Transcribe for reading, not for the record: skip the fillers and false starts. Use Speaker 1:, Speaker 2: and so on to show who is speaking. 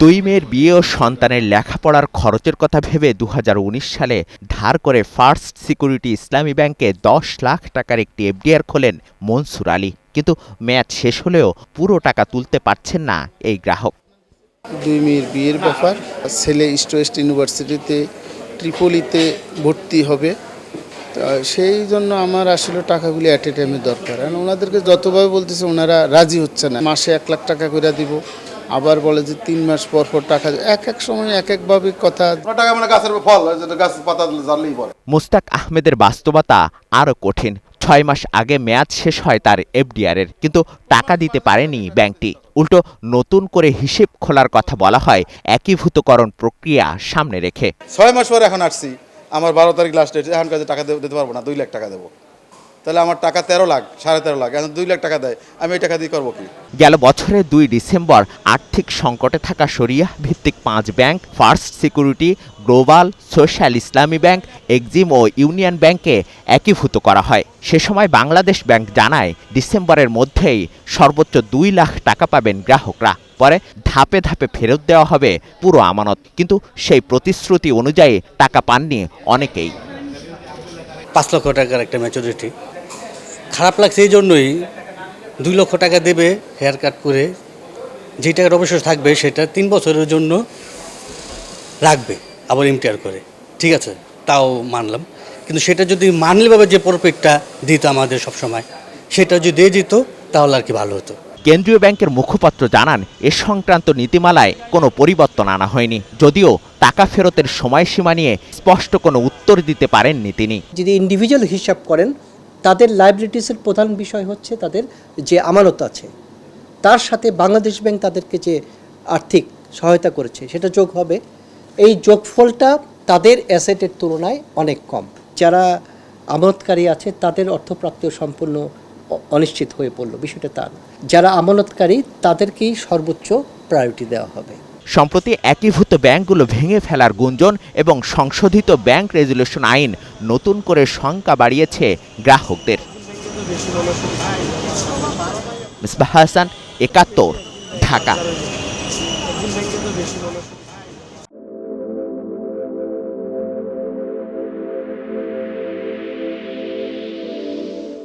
Speaker 1: দুই মেয়ের বিয়ে ও সন্তানের লেখাপড়ার খরচের কথা ভেবে ২০১৯ সালে ধার করে ফার্স্ট সিকিউরিটি ইসলামী ব্যাংকে ১০ লাখ টাকার একটি এফডিআর খোলেন মনসুর আলী। কিন্তু মেয়াদ শেষ হলেও পুরো টাকা তুলতে পারছেন না এই গ্রাহক।
Speaker 2: দুই মেয়ের বিয়ের ব্যাপার, ছেলে ইস্ট ওয়েস্ট ইউনিভার্সিটিতে ট্রিপলিতে ভর্তি হবে, সেই জন্য আমার আসলে টাকাগুলি অ্যাট এ টাইমে দরকার। আর ওনাদেরকে যতভাবে বলতেছে ওনারা রাজি হচ্ছে না। মাসে ১ লাখ টাকা করে দিব, আবার বলে যে ৩ মাস পর পর টাকা, এক এক সময় এক একভাবে কথা।
Speaker 3: টাকা মানে গাছের ফল, গাছ পাতা জ্বাললেই পড়ে।
Speaker 1: মুস্তাক আহমেদের বাস্তবতা আরও কঠিন। ৬ মাস আগে মেয়াদ শেষ হয় তার এফডিআরের, কিন্তু টাকা দিতে পারেনি ব্যাংকটি। উল্টো নতুন করে হিসেব খোলার কথা বলা হয় একীভূতকরণ প্রক্রিয়া সামনে রেখে।
Speaker 3: ৬ মাস পরে এখন আসছি, আমার ১২ তারিখ লাস্ট ডেট, এখন কাছে টাকা দিতে পারবো না, ২ লাখ টাকা দেবো। তাহলে আমার টাকা ১৩ লাখ, ১৩.৫ লাখ, এখন 2 লাখ টাকা দেয়, আমি এই টাকা দিয়ে করবো কি?
Speaker 1: গেল বছরের ২ ডিসেম্বর আর্থিক সংকটে থাকা শরিয়াহ ভিত্তিক ৫ bank first security, global, social ইসলামী ব্যাংক, এক্সিম ও ইউনিয়ন ব্যাংকে একীভূত করা হয়। সে সময় বাংলাদেশ ব্যাংক জানায় ডিসেম্বরের মধ্যেই সর্বোচ্চ ২ লাখ টাকা পাবেন গ্রাহকরা। পরে ধাপে ধাপে ফেরত দেওয়া হবে পুরো আমানত। কিন্তু সেই প্রতিশ্রুতি অনুযায়ী টাকা পাননি অনেকেই।
Speaker 4: ৫ লক্ষ টাকার একটা ম্যাচুরিটি, খারাপ লাগছে এই জন্যই। ২ লক্ষ টাকা দেবে হেয়ার কাট করে, যে টাকার অবশ্যই থাকবে সেটা ৩ বছরের জন্য রাখবে, আবার এমটিআর করে, ঠিক আছে, তাও মানলাম। কিন্তু সেটা যদি মানলিভাবে যে প্রফিটটা দিত আমাদের সবসময়, সেটা যদি দিয়ে দিত তাহলে আর কি ভালো হতো।
Speaker 1: কেন্দ্রীয় ব্যাংকের মুখপাত্র জানান এ সংক্রান্ত নীতিমালায় কোনো পরিবর্তন আনা হয়নি, যদিও টাকা ফেরতের সময়সীমা নিয়ে স্পষ্ট কোনো উত্তর দিতে পারেননি তিনি।
Speaker 5: যদি ইন্ডিভিজুয়াল হিসাব করেন, তাদের লাইবিলিটিসের প্রধান বিষয় হচ্ছে তাদের যে আমানত আছে, তার সাথে বাংলাদেশ ব্যাংক তাদেরকে যে আর্থিক সহায়তা করেছে সেটা যোগ হবে। এই যোগফলটা তাদের অ্যাসেটের তুলনায় অনেক কম। যারা আমানতকারী আছে তাদের অর্থপ্রাপ্তিও সম্পূর্ণ অনিশ্চিত হয়ে পড়ল, বিষয়টা তার। যারা আমানতকারী তাদেরকেই সর্বোচ্চ প্রায়োরিটি দেওয়া হবে।
Speaker 1: সম্প্রতি একীভূত ব্যাংকগুলো ভেঙে ফেলার গুঞ্জন এবং সংশোধিত ব্যাংক রেজুলেশন আইন নতুন করে শঙ্কা বাড়িয়েছে গ্রাহকদের। মিসবাহ হাসান, ৭১, ঢাকা।